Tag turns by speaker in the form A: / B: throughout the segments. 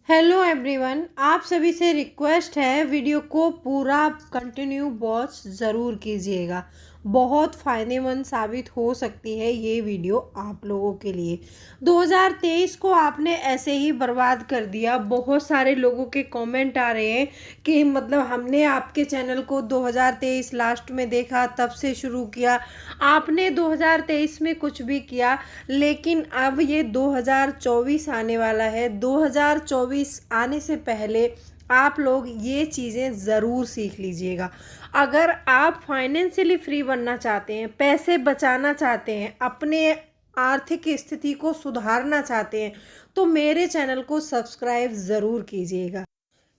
A: Hello everyone, आप सभी से रिक्वेस्ट है वीडियो को पूरा कंटिन्यू वॉच ज़रूर कीजिएगा। बहुत फ़ायदेमंद साबित हो सकती है ये वीडियो आप लोगों के लिए। 2023 को आपने ऐसे ही बर्बाद कर दिया। बहुत सारे लोगों के कमेंट आ रहे हैं कि मतलब हमने आपके चैनल को 2023 लास्ट में देखा, तब से शुरू किया। आपने 2023 में कुछ भी किया, लेकिन अब ये 2024 आने वाला है। 2024 आने से पहले आप लोग ये चीज़ें ज़रूर सीख लीजिएगा। अगर आप फाइनेंशियली फ्री बनना चाहते हैं, पैसे बचाना चाहते हैं, अपने आर्थिक स्थिति को सुधारना चाहते हैं, तो मेरे चैनल को सब्सक्राइब ज़रूर कीजिएगा।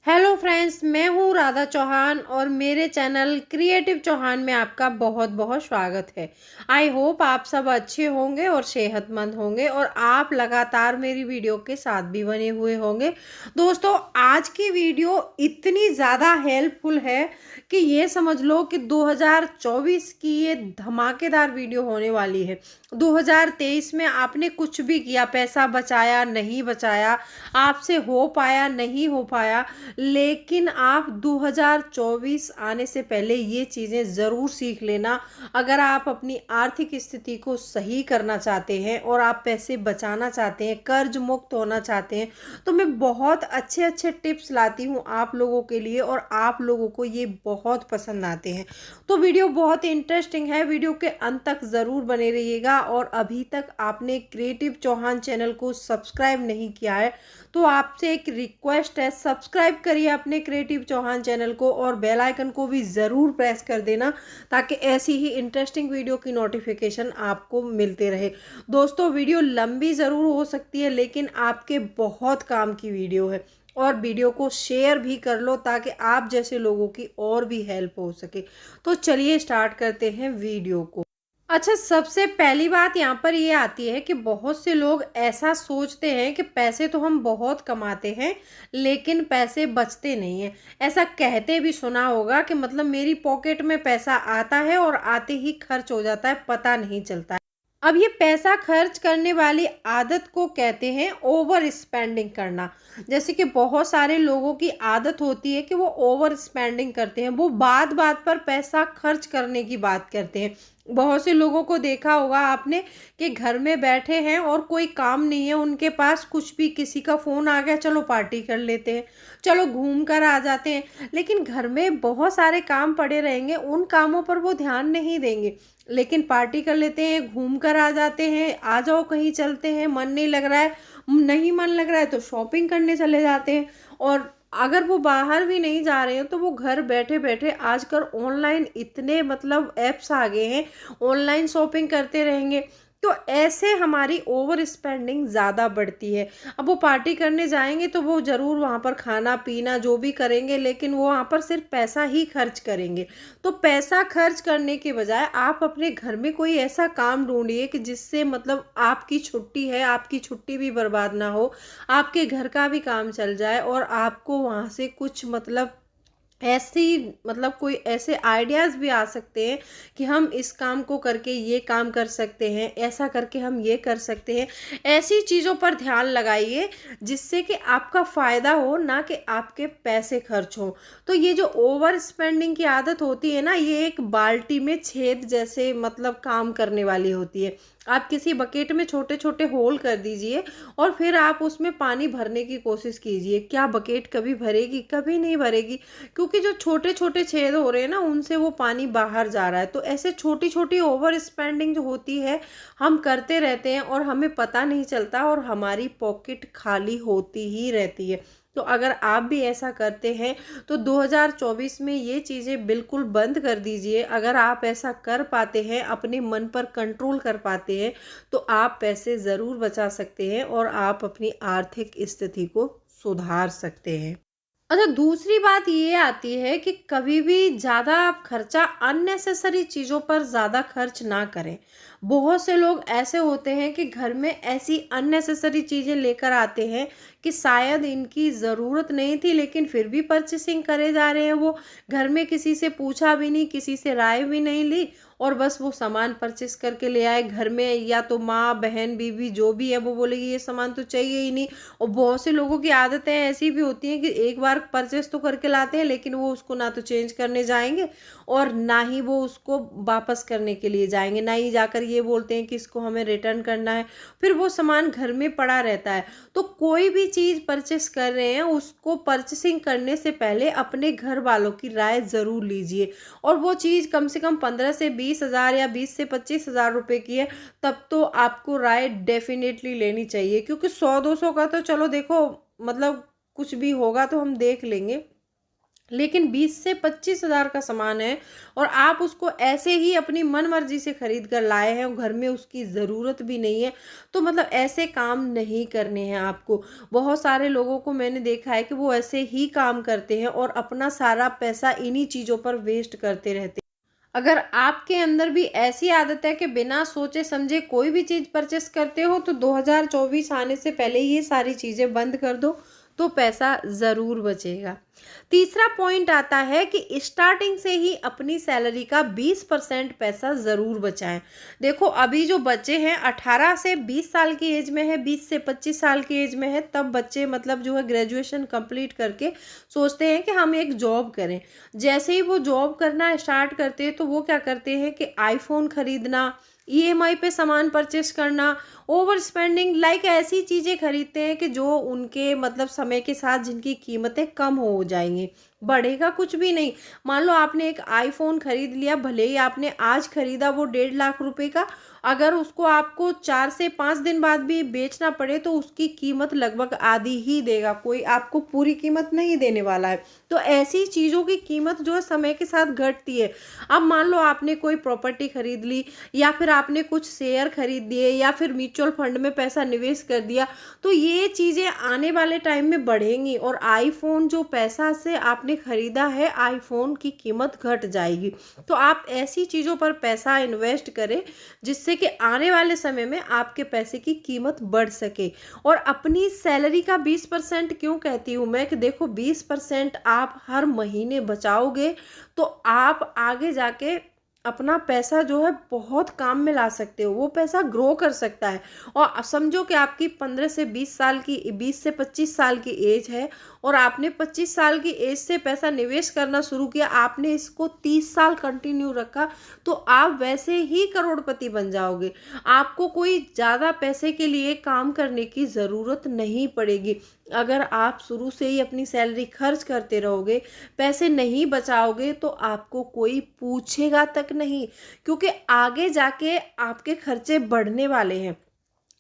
A: हेलो फ्रेंड्स, मैं हूँ राधा चौहान और मेरे चैनल क्रिएटिव चौहान में आपका बहुत बहुत स्वागत है। आई होप आप सब अच्छे होंगे और सेहतमंद होंगे और आप लगातार मेरी वीडियो के साथ भी बने हुए होंगे। दोस्तों, आज की वीडियो इतनी ज़्यादा हेल्पफुल है कि ये समझ लो कि 2024 की ये धमाकेदार वीडियो होने वाली है। 2023 में आपने कुछ भी किया, पैसा बचाया नहीं बचाया, आपसे हो पाया नहीं हो पाया, लेकिन आप 2024 आने से पहले ये चीज़ें ज़रूर सीख लेना। अगर आप अपनी आर्थिक स्थिति को सही करना चाहते हैं और आप पैसे बचाना चाहते हैं, कर्ज मुक्त होना चाहते हैं, तो मैं बहुत अच्छे अच्छे टिप्स लाती हूँ आप लोगों के लिए और आप लोगों को ये बहुत पसंद आते हैं। तो वीडियो बहुत इंटरेस्टिंग है, वीडियो के अंत तक ज़रूर बने रहिएगा। और अभी तक आपने क्रिएटिव चौहान चैनल को सब्सक्राइब नहीं किया है तो आपसे एक रिक्वेस्ट है, सब्सक्राइब करिए अपने क्रिएटिव चौहान चैनल को और बेल आइकन को भी ज़रूर प्रेस कर देना, ताकि ऐसी ही इंटरेस्टिंग वीडियो की नोटिफिकेशन आपको मिलते रहे। दोस्तों, वीडियो लंबी ज़रूर हो सकती है, लेकिन आपके बहुत काम की वीडियो है। और वीडियो को शेयर भी कर लो ताकि आप जैसे लोगों की और भी हेल्प हो सके। तो चलिए स्टार्ट करते हैं वीडियो को। अच्छा, सबसे पहली बात यहाँ पर ये आती है कि बहुत से लोग ऐसा सोचते हैं कि पैसे तो हम बहुत कमाते हैं, लेकिन पैसे बचते नहीं हैं। ऐसा कहते भी सुना होगा कि मतलब मेरी पॉकेट में पैसा आता है और आते ही खर्च हो जाता है, पता नहीं चलता है। अब ये पैसा खर्च करने वाली आदत को कहते हैं ओवर स्पेंडिंग करना। जैसे कि बहुत सारे लोगों की आदत होती है कि वो ओवर स्पेंडिंग करते हैं, वो बात बात पर पैसा खर्च करने की बात करते हैं। बहुत से लोगों को देखा होगा आपने कि घर में बैठे हैं और कोई काम नहीं है उनके पास, कुछ भी, किसी का फ़ोन आ गया, चलो पार्टी कर लेते हैं, चलो घूम कर आ जाते हैं। लेकिन घर में बहुत सारे काम पड़े रहेंगे, उन कामों पर वो ध्यान नहीं देंगे, लेकिन पार्टी कर लेते हैं, घूम कर आ जाते हैं। आ जाओ कहीं चलते हैं, मन नहीं लग रहा है, नहीं मन लग रहा है तो शॉपिंग करने चले जाते हैं। और अगर वो बाहर भी नहीं जा रहे हैं तो वो घर बैठे बैठे, आजकल ऑनलाइन इतने मतलब ऐप्स आ गए हैं, ऑनलाइन शॉपिंग करते रहेंगे। तो ऐसे हमारी ओवर स्पेंडिंग ज़्यादा बढ़ती है। अब वो पार्टी करने जाएंगे तो वो ज़रूर वहाँ पर खाना पीना जो भी करेंगे, लेकिन वो वहाँ पर सिर्फ पैसा ही खर्च करेंगे। तो पैसा खर्च करने के बजाय आप अपने घर में कोई ऐसा काम ढूंढिए कि जिससे मतलब आपकी छुट्टी है, आपकी छुट्टी भी बर्बाद ना हो, आपके घर का भी काम चल जाए और आपको वहाँ से कुछ मतलब ऐसी मतलब कोई ऐसे आइडियाज़ भी आ सकते हैं कि हम इस काम को करके ये काम कर सकते हैं, ऐसा करके हम ये कर सकते हैं। ऐसी चीज़ों पर ध्यान लगाइए जिससे कि आपका फ़ायदा हो, ना कि आपके पैसे खर्च हो। तो ये जो ओवर स्पेंडिंग की आदत होती है ना, ये एक बाल्टी में छेद जैसे मतलब काम करने वाली होती है। आप किसी बकेट में छोटे छोटे होल कर दीजिए और फिर आप उसमें पानी भरने की कोशिश कीजिए। क्या बकेट कभी भरेगी? कभी नहीं भरेगी, क्योंकि जो छोटे छोटे छेद हो रहे हैं ना, उनसे वो पानी बाहर जा रहा है। तो ऐसे छोटी छोटी ओवर स्पेंडिंग जो होती है, हम करते रहते हैं और हमें पता नहीं चलता और हमारी पॉकेट खाली होती ही रहती है। तो अगर आप भी ऐसा करते हैं तो 2024 में ये चीज़ें बिल्कुल बंद कर दीजिए। अगर आप ऐसा कर पाते हैं, अपने मन पर कंट्रोल कर पाते हैं, तो आप पैसे ज़रूर बचा सकते हैं और आप अपनी आर्थिक स्थिति को सुधार सकते हैं। अच्छा, दूसरी बात ये आती है कि कभी भी ज़्यादा आप खर्चा अननेसेसरी चीज़ों पर ज़्यादा खर्च ना करें। बहुत से लोग ऐसे होते हैं कि घर में ऐसी अननेसेसरी चीज़ें लेकर आते हैं कि शायद इनकी ज़रूरत नहीं थी, लेकिन फिर भी परचेसिंग करे जा रहे हैं वो। घर में किसी से पूछा भी नहीं, किसी से राय भी नहीं ली और बस वो सामान परचेस करके ले आए घर में, या तो माँ बहन बीवी जो भी है वो बोलेगी ये सामान तो चाहिए ही नहीं। और बहुत से लोगों की आदतें ऐसी भी होती हैं कि एक बार परचेस तो करके लाते हैं, लेकिन वो उसको ना तो चेंज करने जाएंगे और ना ही वो उसको वापस करने के लिए जाएंगे, ना ही जाकर ये बोलते हैं कि इसको हमें रिटर्न करना है, फिर वो सामान घर में पड़ा रहता है। तो कोई भी चीज़ परचेस कर रहे हैं उसको परचेसिंग करने से पहले अपने घर वालों की राय ज़रूर लीजिए। और वो चीज़ कम से कम 15 से 20 हज़ार या 20 से 25 हज़ार रुपये की है, तब तो आपको राय डेफिनेटली लेनी चाहिए, क्योंकि 100-200 का तो चलो देखो, मतलब कुछ भी होगा तो हम देख लेंगे, लेकिन 20 से 25 हज़ार का सामान है और आप उसको ऐसे ही अपनी मन मर्जी से खरीद कर लाए हैं और घर में उसकी ज़रूरत भी नहीं है, तो मतलब ऐसे काम नहीं करने हैं आपको। बहुत सारे लोगों को मैंने देखा है कि वो ऐसे ही काम करते हैं और अपना सारा पैसा इन्हीं चीज़ों पर वेस्ट करते रहते हैं। अगर आपके अंदर भी ऐसी आदत है कि बिना सोचे समझे कोई भी चीज़ परचेस करते हो, तो 2024 आने से पहले ये सारी चीज़ें बंद कर दो, तो पैसा ज़रूर बचेगा। तीसरा पॉइंट आता है कि स्टार्टिंग से ही अपनी सैलरी का 20% पैसा ज़रूर बचाएं। देखो अभी जो बच्चे हैं 18 से 20 साल की एज में है, 20 से 25 साल की एज में है, तब बच्चे मतलब जो है ग्रेजुएशन कंप्लीट करके सोचते हैं कि हम एक जॉब करें। जैसे ही वो जॉब करना स्टार्ट करते हैं तो वो क्या करते हैं कि आईफोन खरीदना, ईएमआई पे सामान परचेस करना, ओवर स्पेंडिंग, लाइक ऐसी चीज़ें खरीदते हैं कि जो उनके मतलब समय के साथ जिनकी कीमतें कम हो जाएंगी, बढ़ेगा कुछ भी नहीं। मान लो आपने एक आईफोन खरीद लिया, भले ही आपने आज खरीदा वो 1.5 लाख रुपए का, अगर उसको आपको 4 से 5 दिन बाद भी बेचना पड़े तो उसकी कीमत लगभग आधी ही देगा, कोई आपको पूरी कीमत नहीं देने वाला है। तो ऐसी चीज़ों की कीमत जो है समय के साथ घटती है। अब मान लो आपने कोई प्रॉपर्टी खरीद ली, या फिर आपने कुछ शेयर खरीद दिए, या फिर म्यूचुअल फंड में पैसा निवेश कर दिया, तो ये चीज़ें आने वाले टाइम में बढ़ेंगी और आईफोन जो पैसा से आपने खरीदा है, आईफोन की कीमत घट जाएगी। तो आप ऐसी चीज़ों पर पैसा इन्वेस्ट करें जिससे कि आने वाले समय में आपके पैसे की कीमत बढ़ सके। और अपनी सैलरी का 20% क्यों कहती हूँ मैं कि देखो 20% आप हर महीने बचाओगे तो आप आगे जाके अपना पैसा जो है बहुत काम में ला सकते हो, वो पैसा ग्रो कर सकता है। और समझो कि आपकी 15 से 20 साल की, 20 से 25 साल की एज है और आपने 25 साल की एज से पैसा निवेश करना शुरू किया, आपने इसको 30 साल कंटिन्यू रखा, तो आप वैसे ही करोड़पति बन जाओगे। आपको कोई ज़्यादा पैसे के लिए काम करने की ज़रूरत नहीं पड़ेगी। अगर आप शुरू से ही अपनी सैलरी खर्च करते रहोगे, पैसे नहीं बचाओगे, तो आपको कोई पूछेगा तक नहीं, क्योंकि आगे जाके आपके खर्चे बढ़ने वाले हैं।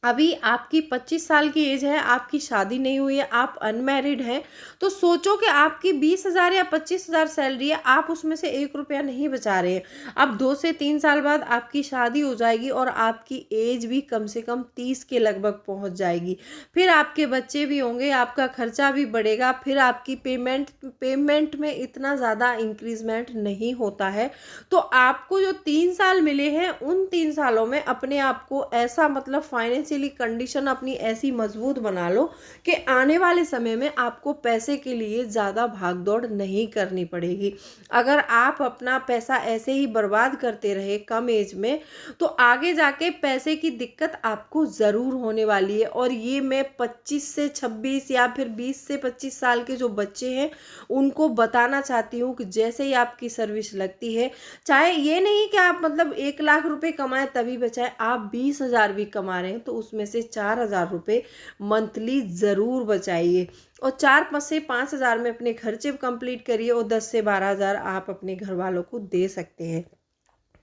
A: अभी आपकी 25 साल की एज है, आपकी शादी नहीं हुई है, आप अनमैरिड हैं, तो सोचो कि आपकी 20 हज़ार या 25 हज़ार सैलरी है, आप उसमें से 1 रुपया नहीं बचा रहे हैं। अब 2 से 3 साल बाद आपकी शादी हो जाएगी और आपकी एज भी कम से कम 30 के लगभग पहुंच जाएगी। फिर आपके बच्चे भी होंगे, आपका खर्चा भी बढ़ेगा, फिर आपकी पेमेंट में इतना ज़्यादा इंक्रीजमेंट नहीं होता है। तो आपको जो 3 साल मिले हैं, उन 3 सालों में अपने आप को ऐसा मतलब फाइनेंशियली कंडीशन अपनी ऐसी मजबूत बना लो कि आने वाले समय में आपको पैसे के लिए ज़्यादा भाग दौड़ नहीं करनी पड़ेगी। अगर आप अपना पैसा ऐसे ही बर्बाद करते रहे कम एज में, तो आगे जाके पैसे की दिक्कत आपको ज़रूर होने वाली है। और ये मैं 25 से 26 या फिर 20 से 25 साल के जो बच्चे हैं उनको बताना चाहती हूँ कि जैसे ही आपकी सर्विस लगती है, चाहे ये नहीं कि आप मतलब 1 लाख रुपए कमाएं तभी बचाएं, आप 20 हज़ार भी कमा रहे हैं तो उसमें से 4 हज़ार रुपये मंथली ज़रूर बचाइए। और 4 से 5 हज़ार में अपने खर्चे कंप्लीट करिए और 10 से 12 हज़ार आप अपने घर वालों को दे सकते हैं।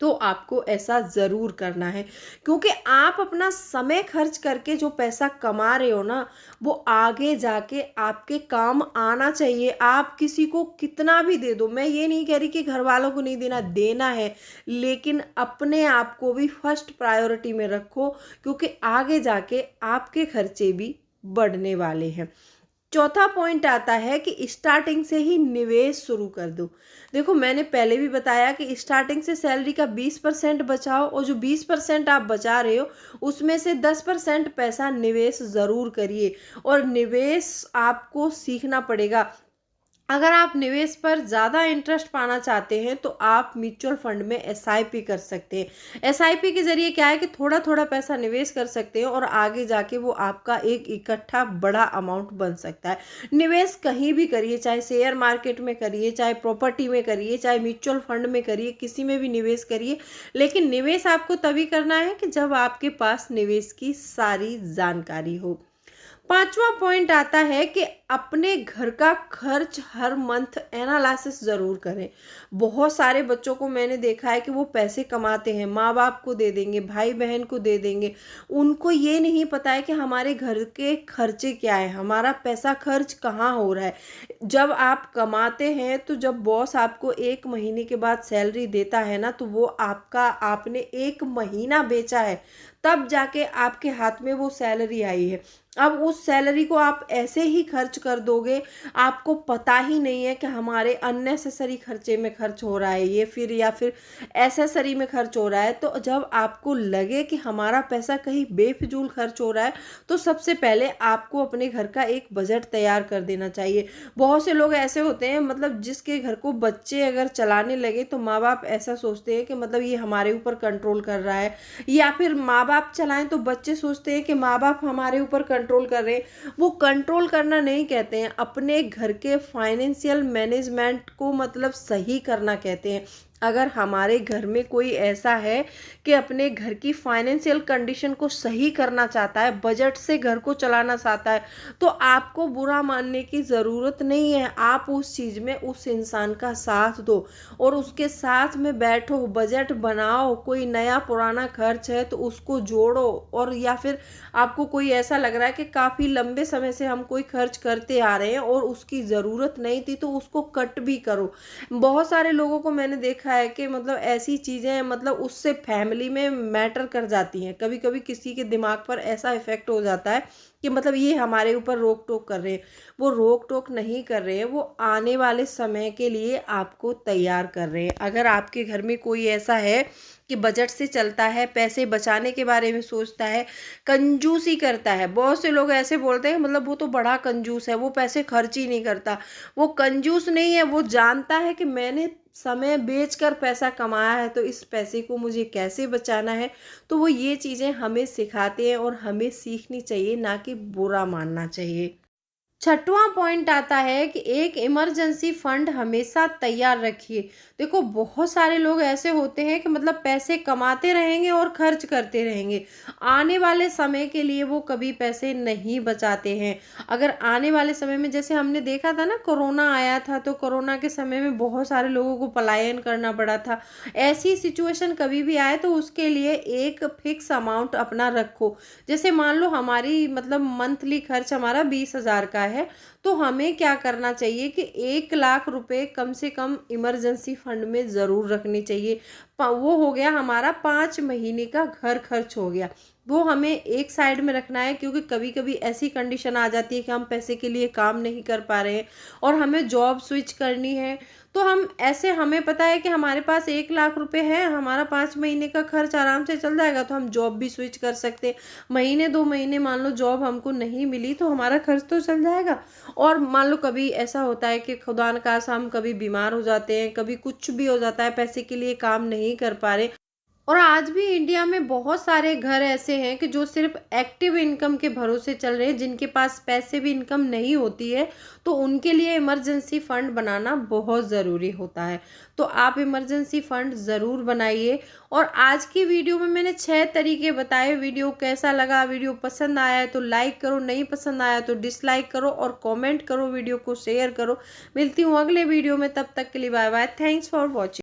A: तो आपको ऐसा ज़रूर करना है, क्योंकि आप अपना समय खर्च करके जो पैसा कमा रहे हो ना, वो आगे जाके आपके काम आना चाहिए। आप किसी को कितना भी दे दो, मैं ये नहीं कह रही कि घर वालों को नहीं देना, देना है, लेकिन अपने आप को भी फर्स्ट प्रायोरिटी में रखो, क्योंकि आगे जाके आपके खर्चे भी बढ़ने वाले हैं। चौथा पॉइंट आता है कि स्टार्टिंग से ही निवेश शुरू कर दो। देखो मैंने पहले भी बताया कि स्टार्टिंग से सैलरी का 20% बचाओ, और जो 20% आप बचा रहे हो उसमें से 10% पैसा निवेश ज़रूर करिए। और निवेश आपको सीखना पड़ेगा। अगर आप निवेश पर ज़्यादा इंटरेस्ट पाना चाहते हैं तो आप म्यूचुअल फंड में एसआईपी कर सकते हैं। एसआईपी के ज़रिए क्या है कि थोड़ा थोड़ा पैसा निवेश कर सकते हैं और आगे जाके वो आपका एक इकट्ठा बड़ा अमाउंट बन सकता है। निवेश कहीं भी करिए, चाहे शेयर मार्केट में करिए, चाहे प्रॉपर्टी में करिए, चाहे म्यूचुअल फंड में करिए, किसी में भी निवेश करिए, लेकिन निवेश आपको तभी करना है कि जब आपके पास निवेश की सारी जानकारी हो। पांचवा पॉइंट आता है कि अपने घर का खर्च हर मंथ एनालिसिस ज़रूर करें। बहुत सारे बच्चों को मैंने देखा है कि वो पैसे कमाते हैं, माँ बाप को दे देंगे, भाई बहन को दे देंगे, उनको ये नहीं पता है कि हमारे घर के खर्चे क्या है, हमारा पैसा खर्च कहाँ हो रहा है। जब आप कमाते हैं तो जब बॉस आपको 1 महीने के बाद सैलरी देता है ना, तो वो आपका आपने 1 महीना बेचा है, तब जाके आपके हाथ में वो सैलरी आई है। अब उस सैलरी को आप ऐसे ही खर्च कर दोगे, आपको पता ही नहीं है कि हमारे अननेसेसरी खर्चे में खर्च हो रहा है ये, फिर या फिर एसेसरी में खर्च हो रहा है। तो जब आपको लगे कि हमारा पैसा कहीं बेफिजूल खर्च हो रहा है, तो सबसे पहले आपको अपने घर का एक बजट तैयार कर देना चाहिए। बहुत से लोग ऐसे होते हैं, मतलब जिसके घर को बच्चे अगर चलाने लगे तो माँ बाप ऐसा सोचते हैं कि मतलब ये हमारे ऊपर कंट्रोल कर रहा है, या फिर माँ बाप चलाएं तो बच्चे सोचते हैं कि माँ बाप हमारे ऊपर कंट्रोल कर रहे हैं। वो कंट्रोल करना नहीं कहते हैं, अपने घर के फाइनेंशियल मैनेजमेंट को मतलब सही करना कहते हैं। अगर हमारे घर में कोई ऐसा है कि अपने घर की फाइनेंशियल कंडीशन को सही करना चाहता है, बजट से घर को चलाना चाहता है, तो आपको बुरा मानने की ज़रूरत नहीं है। आप उस चीज़ में उस इंसान का साथ दो और उसके साथ में बैठो, बजट बनाओ। कोई नया पुराना खर्च है तो उसको जोड़ो, और या फिर आपको कोई ऐसा लग रहा है कि काफ़ी लंबे समय से हम कोई खर्च करते आ रहे हैं और उसकी ज़रूरत नहीं थी, तो उसको कट भी करो। बहुत सारे लोगों को मैंने देखा है कि मतलब ऐसी चीज़ें मतलब उससे फैमिली में मैटर कर जाती हैं। कभी कभी किसी के दिमाग पर ऐसा इफेक्ट हो जाता है कि मतलब ये हमारे ऊपर रोक टोक कर रहे हैं। वो रोक टोक नहीं कर रहे हैं, वो आने वाले समय के लिए आपको तैयार कर रहे हैं। अगर आपके घर में कोई ऐसा है कि बजट से चलता है, पैसे बचाने के बारे में सोचता है, कंजूसी करता है, बहुत से लोग ऐसे बोलते हैं मतलब वो तो बड़ा कंजूस है, वो पैसे खर्च ही नहीं करता। वो कंजूस नहीं है, वो जानता है कि मैंने समय बेचकर पैसा कमाया है, तो इस पैसे को मुझे कैसे बचाना है। तो वो ये चीज़ें हमें सिखाते हैं और हमें सीखनी चाहिए, ना कि बुरा मानना चाहिए। छठवां पॉइंट आता है कि एक इमरजेंसी फंड हमेशा तैयार रखिए। देखो बहुत सारे लोग ऐसे होते हैं कि मतलब पैसे कमाते रहेंगे और खर्च करते रहेंगे, आने वाले समय के लिए वो कभी पैसे नहीं बचाते हैं। अगर आने वाले समय में, जैसे हमने देखा था ना, कोरोना आया था, तो कोरोना के समय में बहुत सारे लोगों को पलायन करना पड़ा था। ऐसी सिचुएशन कभी भी आए तो उसके लिए एक फिक्स अमाउंट अपना रखो। जैसे मान लो हमारी मतलब मंथली खर्च हमारा 20,000 का है, तो हमें क्या करना चाहिए कि 1 लाख रुपए कम से कम इमरजेंसी फंड में ज़रूर रखनी चाहिए। वो हो गया हमारा 5 महीने का घर खर्च हो गया। वो हमें एक साइड में रखना है, क्योंकि कभी कभी ऐसी कंडीशन आ जाती है कि हम पैसे के लिए काम नहीं कर पा रहे हैं और हमें जॉब स्विच करनी है। तो हम ऐसे, हमें पता है कि हमारे पास 1 लाख रुपए है, हमारा 5 महीने का खर्च आराम से चल जाएगा, तो हम जॉब भी स्विच कर सकते हैं। महीने 2 महीने मान लो जॉब हमको नहीं मिली, तो हमारा खर्च तो चल जाएगा। और मान लो कभी ऐसा होता है कि खुदा न खास्ता हम कभी बीमार हो जाते हैं, कभी कुछ भी हो जाता है, पैसे के लिए काम नहीं कर पा रहे। और आज भी इंडिया में बहुत सारे घर ऐसे हैं कि जो सिर्फ एक्टिव इनकम के भरोसे चल रहे हैं, जिनके पास पैसे भी इनकम नहीं होती है, तो उनके लिए इमरजेंसी फंड बनाना बहुत ज़रूरी होता है। तो आप इमरजेंसी फंड ज़रूर बनाइए। और आज की वीडियो में मैंने 6 तरीके बताए। वीडियो कैसा लगा? वीडियो पसंद आया है तो लाइक करो, नहीं पसंद आया तो डिसलाइक करो और कमेंट करो, वीडियो को शेयर करो। मिलती हूँ अगले वीडियो में, तब तक के लिए bye bye. Thanks for watching.